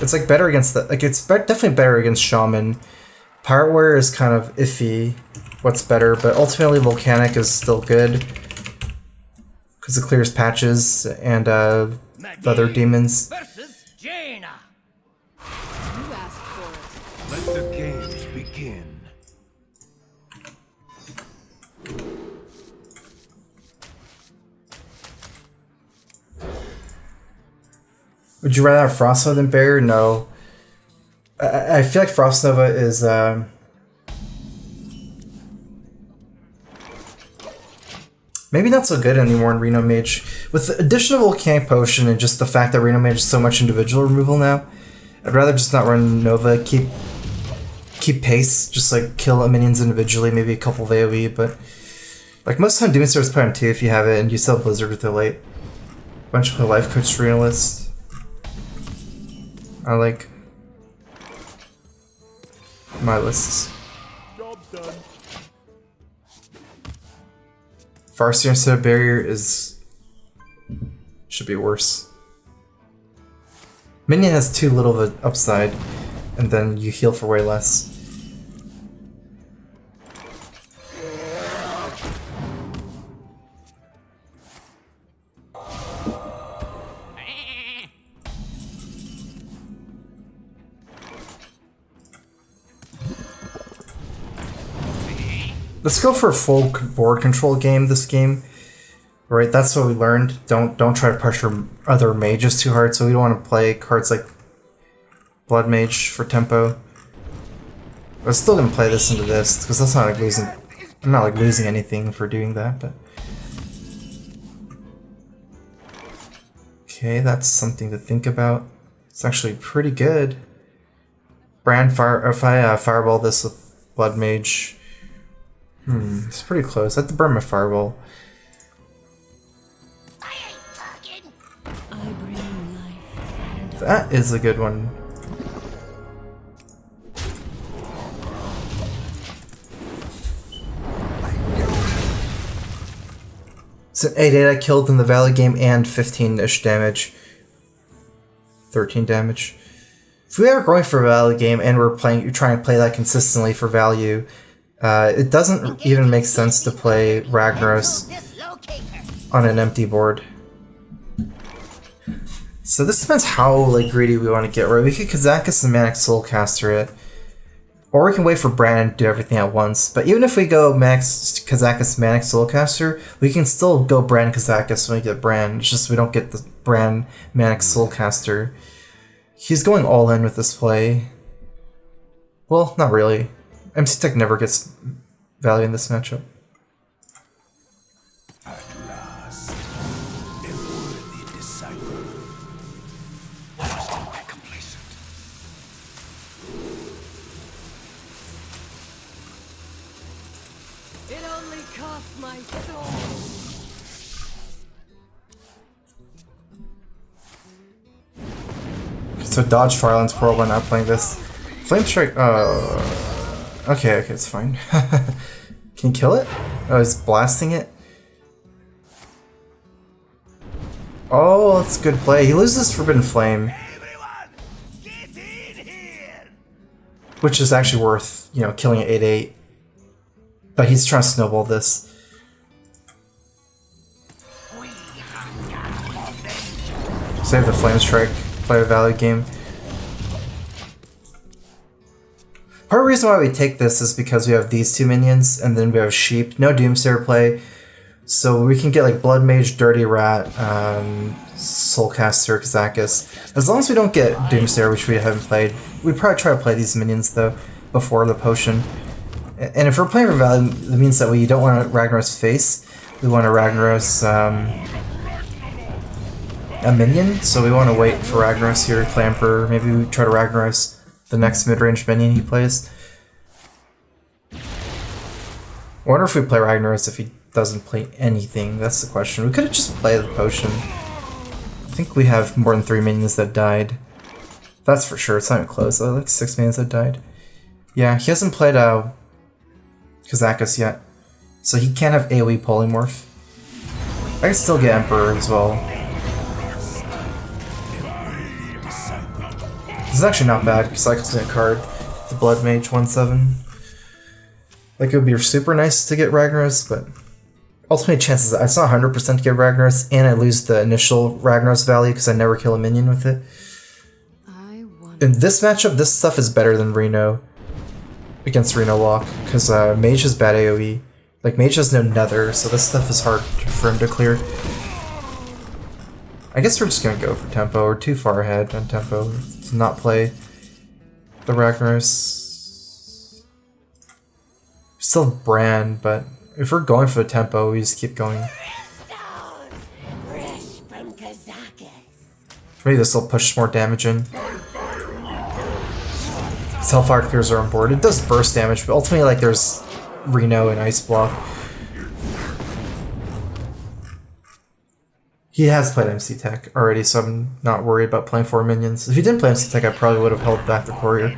It's like better against the definitely better against Shaman. Pirate Warrior is kind of iffy. What's better, but ultimately Volcanic is still good because it clears patches and other demons. Let the games begin. Would you rather have Frost Nova than Barrier? No. I feel like Frost Nova is maybe not so good anymore in Reno Mage. With the addition of Volcanic Potion and just the fact that Reno Mage is so much individual removal now, I'd rather just not run Nova, keep pace, just like kill minions individually, maybe a couple of AoE, but like most of the time Doomsayer is put on 2 if you have it and you still have Blizzard with it late. Bunch of Life Coach Reno list. I like my lists. Job done. Farseer instead of Barrier should be worse. Minion has too little of an upside, and then you heal for way less. Let's go for a full board control game this game. Right, that's what we learned. Don't try to pressure other mages too hard, so we don't want to play cards like Blood Mage for tempo. I'm still gonna play this into this, because that's not like losing. I'm not like losing anything for doing that, but okay, that's something to think about. It's actually pretty good. If I fireball this with Blood Mage. It's pretty close. I have to burn my fireball. That is a good one. It's an 8/8 I killed in the Valley game and 15-ish damage. 13 damage. If we are going for a Valley game and you're trying to play that consistently for value, it doesn't even make sense to play Ragnaros on an empty board. So this depends how like greedy we want to get, right? We could Kazakus and Manic Soulcaster it, or we can wait for Bran and do everything at once. But even if we go Kazakus Manic Soulcaster, we can still go Bran Kazakus when we get Bran. It's just we don't get the Bran Manic Soulcaster. He's going all in with this play. Well, not really. MC Tech never gets value in this matchup. At last, a worthy disciple. Don't be complacent. It only cost my soul. So dodge Farland's Pearl when not playing this. Flame Strike, okay, it's fine. Can you kill it? Oh, he's blasting it? Oh, that's a good play. He loses Forbidden Flame. Everyone, get in here. Which is actually worth, killing at 8/8. But he's trying to snowball this. Save the Flame Strike, play a Valley game. Part of the reason why we take this is because we have these two minions, and then we have Sheep, no Doomsayer play, so we can get like Blood Mage, Dirty Rat, Soulcaster, Kazakus. As long as we don't get Doomsayer, which we haven't played, we'd probably try to play these minions though, before the potion. And if we're playing for value, that means that we don't want to Ragnaros face, we want to Ragnaros a minion, so we want to wait for Ragnaros here, play Emperor, maybe we try to Ragnaros the next mid-range minion he plays. I wonder if we play Ragnaros if he doesn't play anything, that's the question. We could have just played the potion. I think we have more than 3 minions that died. That's for sure, it's not even close, like 6 minions that died. Yeah, he hasn't played Kazakus yet, so he can't have AoE Polymorph. I can still get Emperor as well. He's is actually not bad, because cycles in a card. The Blood Mage 1/7. Like, it would be super nice to get Ragnaros, but ultimately chances it's not 100% to get Ragnaros, and I lose the initial Ragnaros value because I never kill a minion with it. In this matchup, this stuff is better than Reno against Reno Lock, because Mage has bad AoE. Like, Mage has no Nether, so this stuff is hard for him to clear. I guess we're just gonna go for tempo. We're too far ahead on tempo to not play the Ragnaros. Still Brand, but if we're going for the tempo, we just keep going. Maybe this will push more damage in. Hellfire clears are on board. It does burst damage, but ultimately, like, there's Reno and Ice Block. He has played MC Tech already, so I'm not worried about playing 4 minions. If he didn't play MC Tech, I probably would have held back the Courier.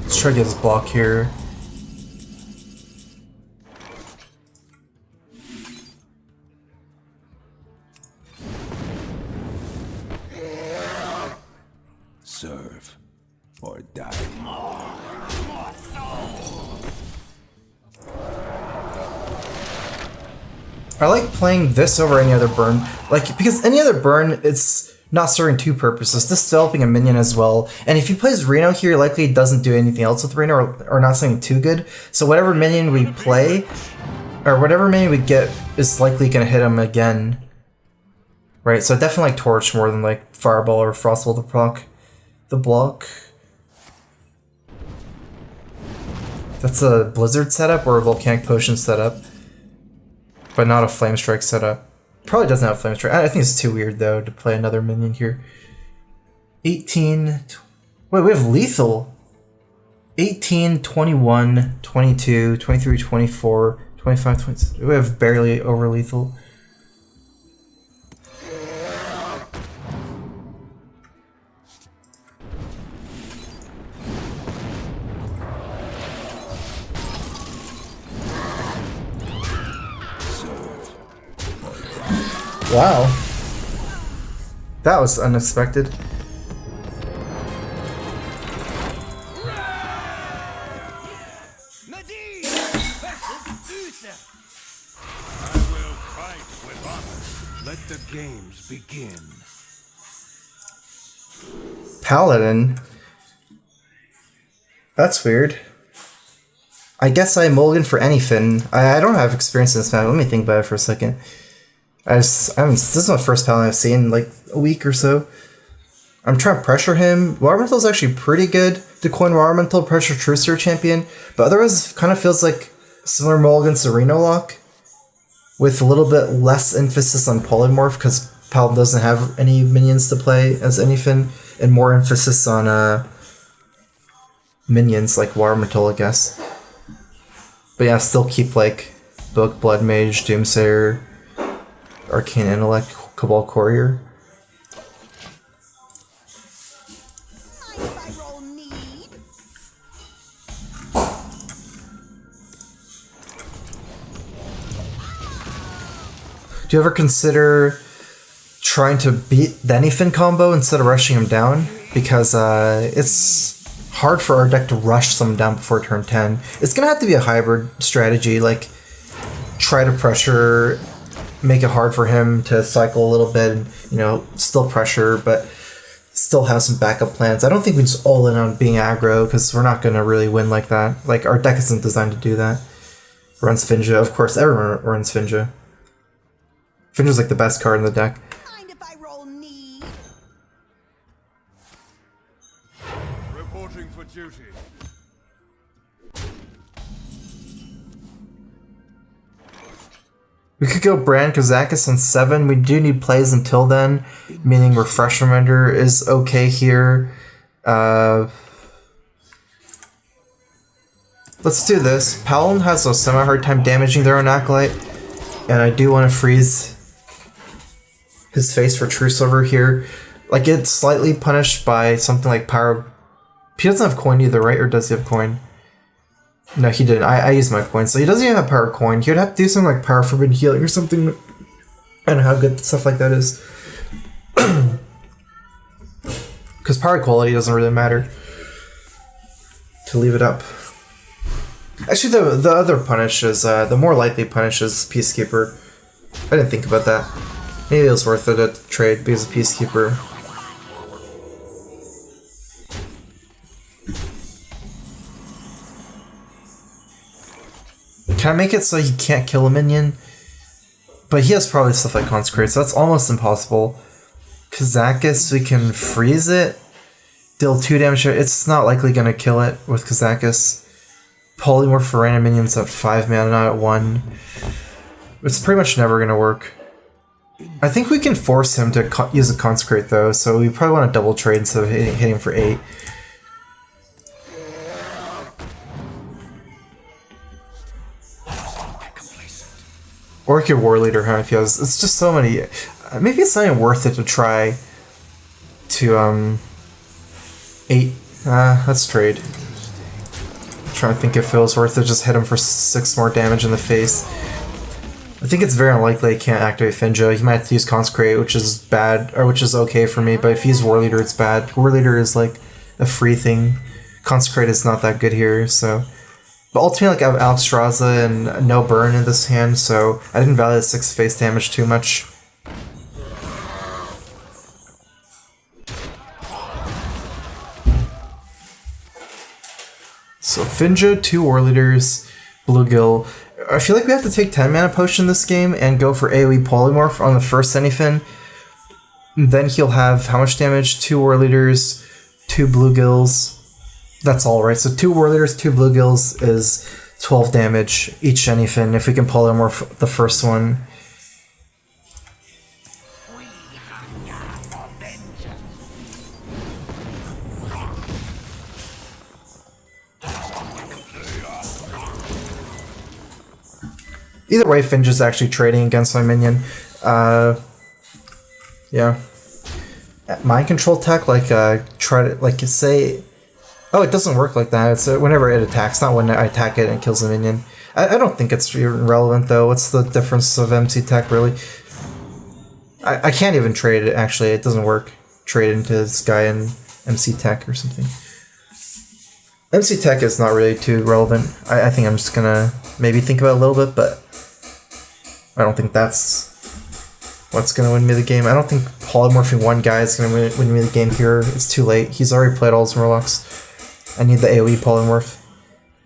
Let's try to get his block here. Serve or die. I like playing this over any other burn, like, because any other burn, it's not serving two purposes. This is developing a minion as well, and if he plays Reno here, likely he doesn't do anything else with Reno, or not something too good. So whatever minion we play, or whatever minion we get, is likely gonna hit him again. Right, so I definitely like Torch more than like Fireball or Frostbolt to proc the block. That's a Blizzard setup or a Volcanic Potion setup, but not a Flame Strike setup. Probably doesn't have Flame Strike. I think it's too weird though to play another minion here. 18. Wait, we have lethal. 18, 21, 22, 23, 24, 25, 26. We have barely over lethal. Wow. That was unexpected. I will fight with honor. Let the games begin. Paladin. That's weird. I guess I mulligan for anything. I don't have experience in this map. Let me think about it for a second. This is my first Paladin I've seen in like a week or so. I'm trying to pressure him. Watermental is actually pretty good to coin Watermental pressure Truster champion, but otherwise it kind of feels like similar mulligans to Reno Lock, with a little bit less emphasis on polymorph because Paladin doesn't have any minions to play as anything, and more emphasis on minions like Watermental, I guess. But yeah, still keep like Book, Blood Mage, Doomsayer, Arcane Intellect, Cabal Courier. Do you ever consider trying to beat the Anyfin combo instead of rushing him down? Because it's hard for our deck to rush someone down before turn 10. It's gonna have to be a hybrid strategy, like try to pressure, make it hard for him to cycle a little bit, and, you know, still pressure, but still have some backup plans. I don't think we just all in on being aggro, because we're not going to really win like that. Like, our deck isn't designed to do that. Runs Finja, of course, everyone runs Finja. Finja's like the best card in the deck. Mind if I roll need? Reporting for duty. We could go Brand Kazakis on 7. We do need plays until then, meaning Refresh Remender is okay here. Let's do this. Paladin has a semi-hard time damaging their own Acolyte, and I do want to freeze his face for True Silver here. Like, it's slightly punished by something like Power He doesn't have coin either, right? Or does he have coin? No, he didn't. I used my coin, so he doesn't even have power coin. He would have to do something like power forbidden healing or something. I don't know how good stuff like that is. Because power quality doesn't really matter. To leave it up. Actually, the other punish is, the more likely punish is Peacekeeper. I didn't think about that. Maybe it was worth it to trade because of Peacekeeper. Can I make it so he can't kill a minion? But he has probably stuff like Consecrate, so that's almost impossible. Kazakis, we can freeze it. Deal 2 damage. It's not likely going to kill it with Kazakis. Polymorph for random minions at 5 mana, not at 1. It's pretty much never going to work. I think we can force him to use a Consecrate though, so we probably want to double trade instead of hitting him for 8. Or he could War Leader him if he has. It's just so many. Maybe it's not even worth it to try to 8. Let's trade. I'm trying to think if it was worth it. Just hit him for 6 more damage in the face. I think it's very unlikely he can't activate Finja. He might have to use Consecrate, which is bad, or which is okay for me. But if he's War Leader, it's bad. War Leader is like a free thing. Consecrate is not that good here, so. But ultimately, like, I have Alexstrasza and no burn in this hand, so I didn't value the 6 face damage too much. So Finja, 2 War Leaders, Bluegill. I feel like we have to take 10 mana potion this game and go for AoE Polymorph on the first Anyfin. Then he'll have how much damage? 2 War Leaders, 2 Bluegills. That's all, right? So 2 War Leaders, 2 Bluegills is 12 damage each Anyfin if we can Polymorph the first one. Either way, Finch is actually trading against my minion. Yeah. Mind control tech, like, try to, like, say... Oh, it doesn't work like that. It's whenever it attacks, not when I attack it and kills a minion. I don't think it's even relevant, though. What's the difference of MC tech, really? I can't even trade it, actually. It doesn't work. Trade into this guy in MC tech or something. MC tech is not really too relevant. I think I'm just gonna maybe think about it a little bit, but I don't think that's what's gonna win me the game. I don't think polymorphing one guy is gonna win me the game here. It's too late. He's already played all his Murlocs. I need the AoE polymorph.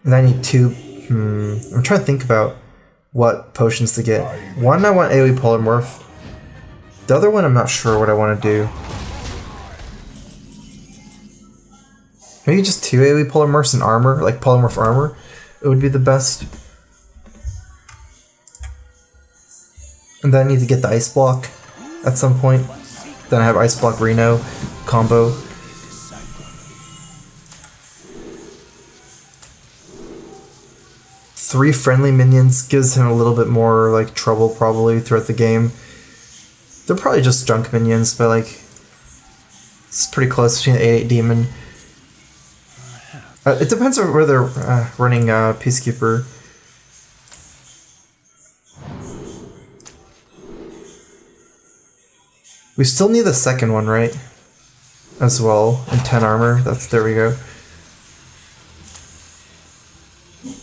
And I need 2. I'm trying to think about what potions to get. One, I want AoE polymorph. The other one, I'm not sure what I want to do. Maybe just 2 AoE polymorphs and armor, like polymorph armor. It would be the best. And then I need to get the ice block at some point. Then I have ice block Reno combo. Three friendly minions gives him a little bit more like trouble probably throughout the game. They're probably just junk minions, but like it's pretty close between the 8/8 demon. It depends on where they're running Peacekeeper. We still need the second one, right? As well, and 10 armor. There we go.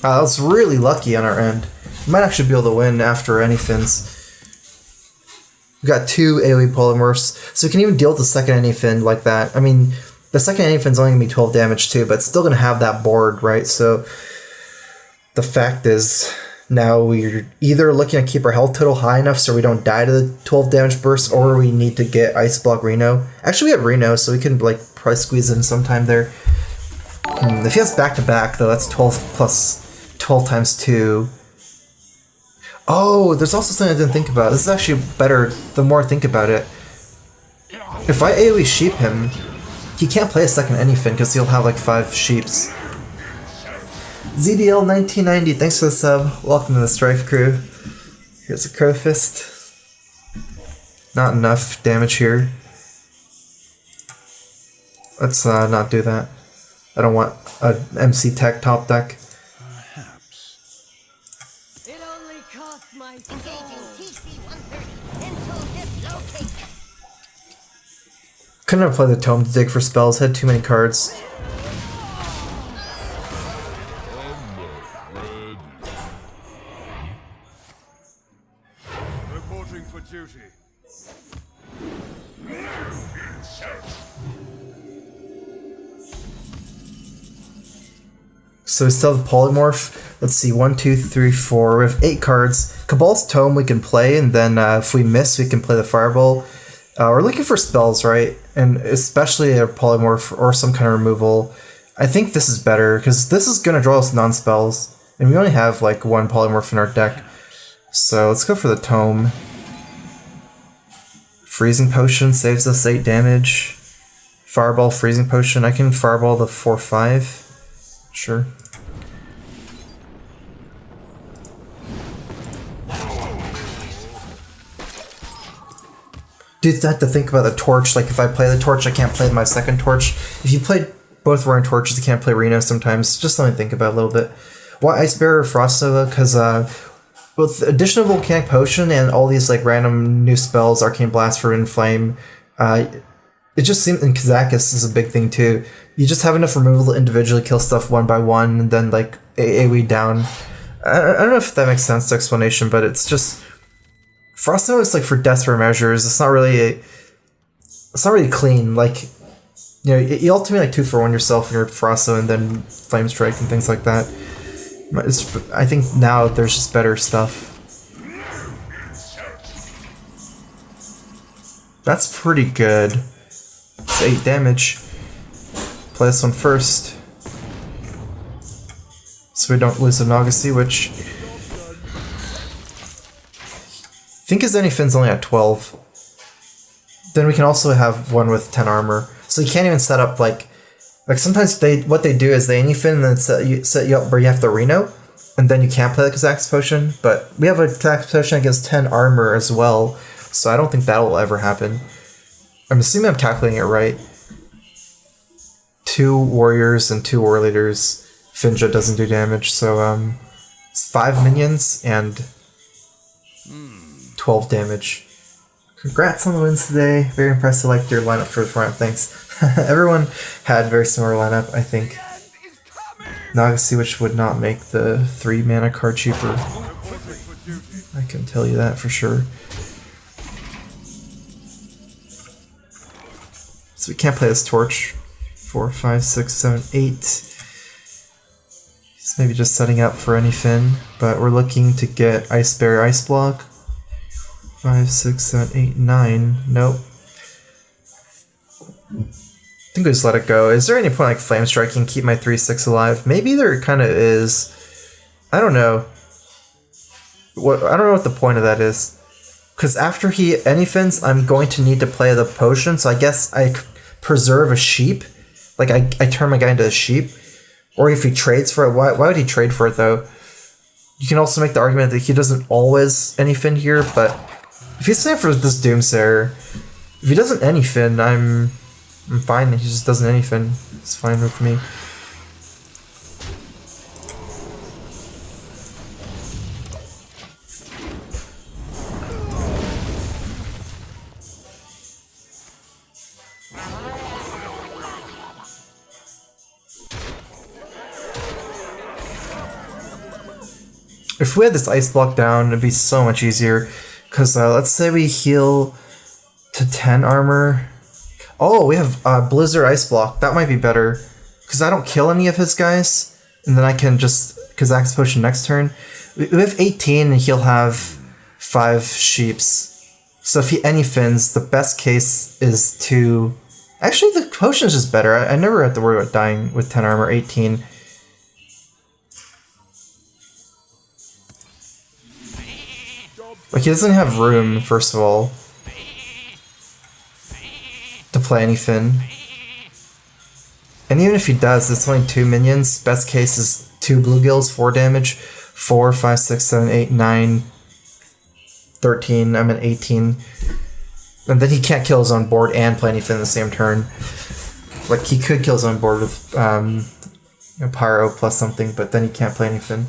That was really lucky on our end. We might actually be able to win after any fins. We got 2 AoE polymorphs, so we can even deal with the second Anyfin like that. I mean, the second Anyfin's only gonna be 12 damage too, but it's still gonna have that board, right? So the fact is, now we're either looking to keep our health total high enough so we don't die to the 12 damage burst, or we need to get Ice Block Reno. Actually, we have Reno, so we can like probably squeeze in sometime there. If he has back to back, though, that's 12 plus 12 times 2. Oh, there's also something I didn't think about. This is actually better the more I think about it. If I AoE sheep him, he can't play a second Anyfin because he'll have like 5 sheeps. ZDL1990, thanks for the sub. Welcome to the StrifeCro. Here's a Crow Fist. Not enough damage here. Let's not do that. I don't want a MC Tech top deck. It only cost my soul. Engaging TC-130 until dislocated. Couldn't have played the Tome to dig for spells, had too many cards. Reporting for duty. So we still have the Polymorph. Let's see, 1, 2, 3, 4. We have 8 cards. Cabal's Tome we can play, and then if we miss, we can play the Fireball. We're looking for spells, right? And especially a Polymorph or some kind of removal. I think this is better, because this is going to draw us non-spells. And we only have like 1 Polymorph in our deck. So let's go for the Tome. Freezing Potion saves us 8 damage. Fireball, Freezing Potion. I can Fireball the 4/5. Sure. Dudes have to think about the torch. Like if I play the torch, I can't play my second torch. If you play both Roaring Torches, you can't play Reno sometimes. Just let me think about it a little bit. Why Ice Bearer or Frost Nova? Because with the addition of Volcanic Potion and all these like random new spells, Arcane Blast, Forbidden Flame, it just seems, and Kazakus is a big thing too. You just have enough removal to individually kill stuff one by one, and then like AoE down. I don't know if that makes sense, the explanation, but it's just Frost Nova is like for desperate measures. It's not really clean. Like, you know, you ultimately like 2-for-1 yourself in your Frost Nova and then Flame Strike and things like that. I think now there's just better stuff. That's pretty good. It's 8 damage. Play this one first, so we don't lose the Nagacy, which I think his Anyfin's only at 12. Then we can also have one with 10 armor, so you can't even set up like sometimes what they do is they Anyfin and then set you up where you have the Reno, and then you can't play the Kazakus Potion. But we have a Kazakus Potion against 10 armor as well, so I don't think that will ever happen. I'm assuming I'm calculating it right. 2 warriors and 2 war leaders. Finja doesn't do damage, so it's 5 minions and 12 damage. Congrats on the wins today. Very impressive. Like your lineup for the front. Thanks. Everyone had very similar lineup, I think. Nagacy, which would not make the 3 mana card cheaper. I can tell you that for sure. So we can't play this torch. 4, 5, 6, 7, 8. He's maybe just setting up for Anyfin, but we're looking to get Ice Bear, Ice Block. 5, 6, 7, 8, 9. Nope. I think we just let it go. Is there any point like Flame Striking and keep my 3/6 alive? Maybe there kind of is. I don't know. I don't know what the point of that is. Because after he Anyfins, I'm going to need to play the potion, so I guess I preserve a sheep. Like, I turn my guy into a sheep. Or if he trades for it, why would he trade for it, though? You can also make the argument that he doesn't always Anyfin here, but if he's saying for this Doomsayer, if he doesn't Anyfin, I'm fine. He just doesn't Anyfin. It's fine with me. If we had this ice block down, it'd be so much easier. Because let's say we heal to 10 armor. Oh, we have Blizzard Ice Block. That might be better. Because I don't kill any of his guys. And then I can just Kazakus Potion next turn. We have 18 and he'll have 5 sheeps. So if he Anyfins, the best case is to... Actually, the potion is just better. I never had to worry about dying with 10 armor, 18. Like, he doesn't have room, first of all, to play anything. And even if he does, it's only 2 minions. Best case is 2 bluegills, 4 damage. 4, 5, 6, 7, 8, 9, 13, I'm at 18. And then he can't kill his own board and play anything in the same turn. Like, he could kill his own board with Pyro plus something, but then he can't play anything.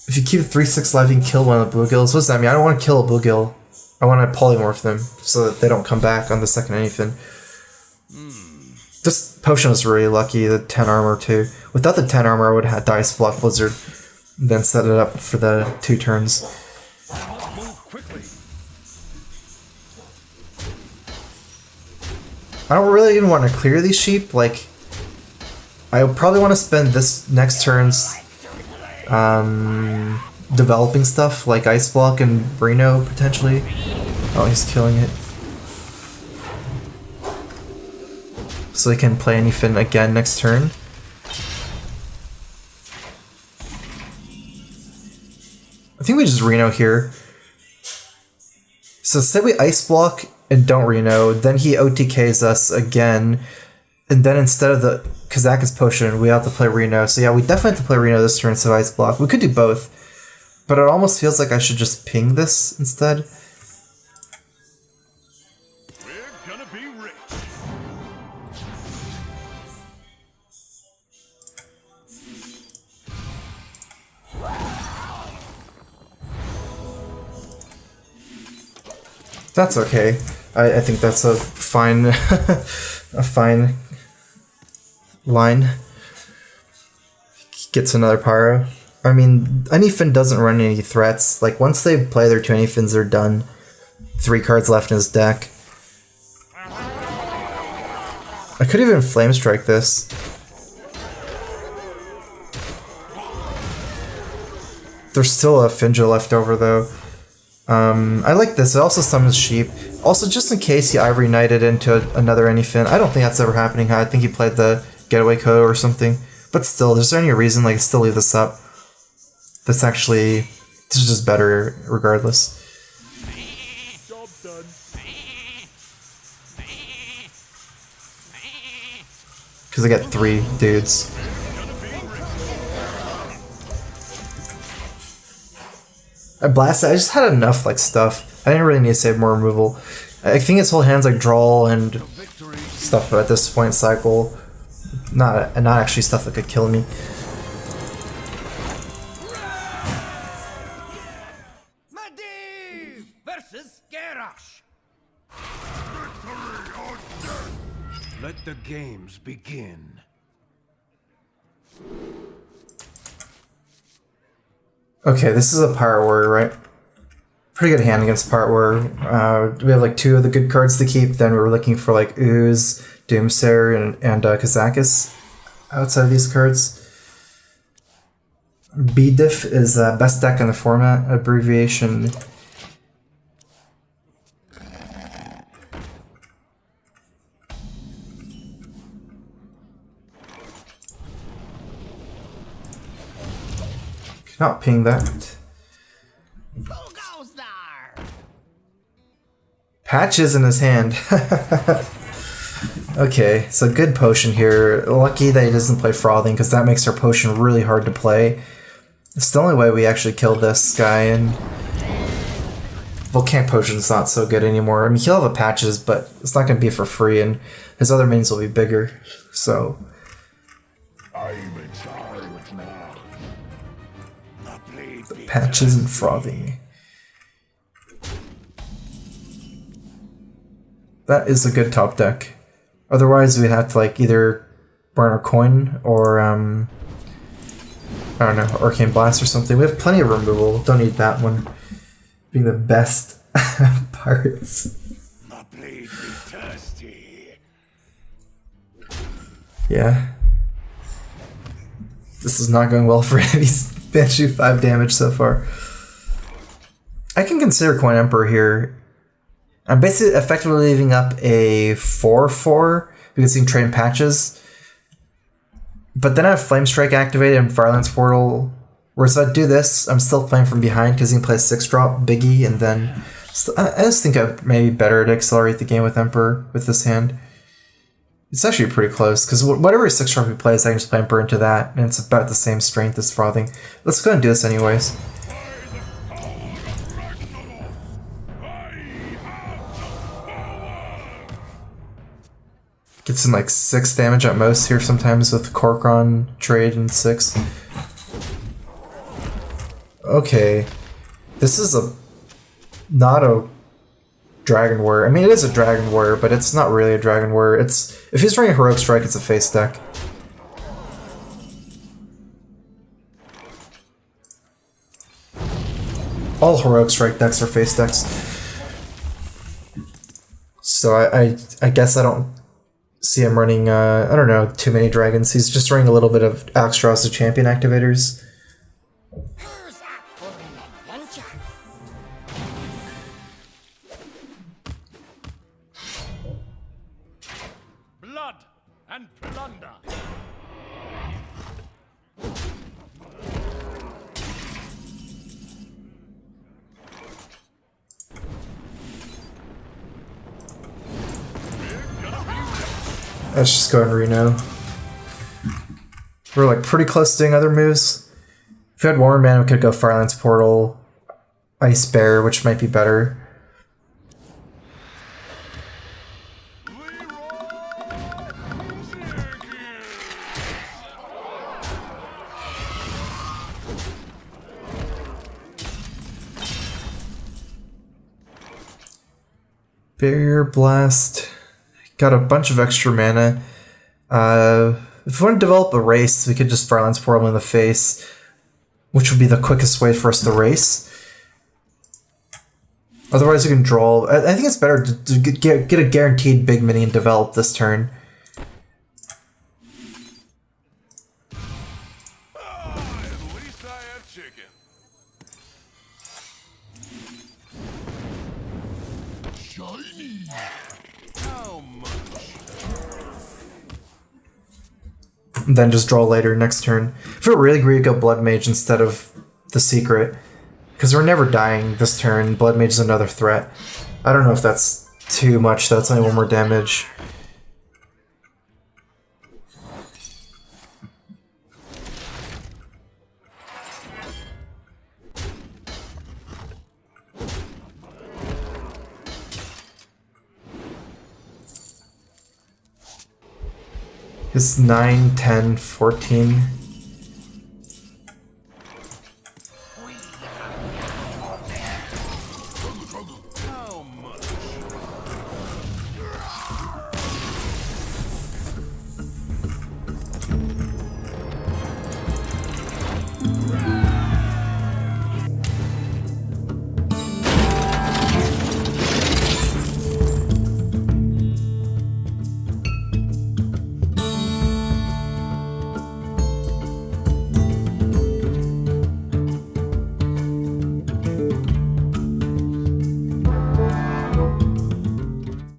If you keep 3/6 life, you can kill one of the bluegills. What does that mean? I don't want to kill a bluegill. I want to polymorph them so that they don't come back on the second anything. This potion was really lucky, the 10 armor too. Without the 10 armor, I would have had Dice Block Blizzard, then set it up for the 2 turns. Move quickly. I don't really even want to clear these sheep. Like, I probably want to spend this next turn's developing stuff like Ice Block and Reno potentially. Oh, he's killing it. So he can play anything again next turn. I think we just Reno here. So say we Ice Block and don't Reno, then he OTKs us again, and then instead of the Kazakis potion, we have to play Reno. So yeah, we definitely have to play Reno this turn instead of Ice Block. We could do both, but it almost feels like I should just ping this instead. We're gonna be rich. That's okay. I think that's a fine a fine line. Gets another Pyro. I mean, Anyfin doesn't run any threats. Like, once they play their 2 Anyfins, they're done. 3 cards left in his deck. I could even Flame Strike this. There's still a Finja left over, though. I like this. It also summons sheep. Also, just in case he Ivory Knighted into another Anyfin. I don't think that's ever happening. I think he played the Getaway Code or something. But still, is there any reason, like, still leave this up? This is just better regardless. Job done. Because I get 3 dudes. I blasted. I just had enough like stuff. I didn't really need to save more removal. I think his whole hand's like draw and stuff at this point cycle. Not actually stuff that could kill me. Madiv versus Garrosh. Let the games begin. Okay, this is a Pirate Warrior, right? Pretty good hand against Pirate Warrior. We have like 2 of the good cards to keep. Then we were looking for like Ooze, Doomsayer, and Kazakis outside of these cards. BDIF is best deck in the format, abbreviation. Cannot ping that. Who goes there? Patches in his hand. Okay, so good potion here. Lucky that he doesn't play Frothing, because that makes our potion really hard to play. It's the only way we actually kill this guy, and Volcanic Potion's not so good anymore. I mean, he'll have the patches, but it's not going to be for free, and his other minions will be bigger, so... I'm in charge now. The patches and Frothing. That is a good top deck. Otherwise, we'd have to like either burn our coin or I don't know, Arcane Blast or something. We have plenty of removal. Don't need that one. Being the best pirates. My blade be thirsty. Yeah. This is not going well for any of these Banshee 5 damage so far. I can consider Coin Emperor here. I'm basically effectively leaving up a 4/4 because he can train patches. But then I have Flame Strike activated and Firelance Portal. Whereas if I do this, I'm still playing from behind because he can play 6-drop Biggie, and then I just think it may be better to accelerate the game with Emperor with this hand. It's actually pretty close because whatever 6-drop he plays, I can just play Emperor into that, and it's about the same strength as Frothing. Let's go ahead and do this anyways. Gets in like 6 damage at most here sometimes with Corcoran trade and 6. Okay. This is not a Dragon Warrior. I mean, it is a Dragon Warrior, but it's not really a Dragon Warrior. If he's running Heroic Strike, it's a face deck. All Heroic Strike decks are face decks. So I guess I don't see him running, I don't know, too many dragons. He's just running a little bit of Alexstrasza Champion activators. Who's up for an adventure? Blood and plunder. Let's just go and Reno. We're like pretty close to doing other moves. If we had Warren Man, we could go Firelance Portal, Ice Bear, which might be better. Barrier Blast. Got a bunch of extra mana. If we want to develop a race, we could just Firelance Portal in the face, which would be the quickest way for us to race. Otherwise, we can draw. I think it's better to get a guaranteed big minion developed this turn. At least I have chicken. Shiny. How much? And then just draw later next turn. If we're really greedy, go Blood Mage instead of the Secret. Because we're never dying this turn. Blood Mage is another threat. I don't know if that's too much, though. It's only 1 more damage. It's 9, 10, 14.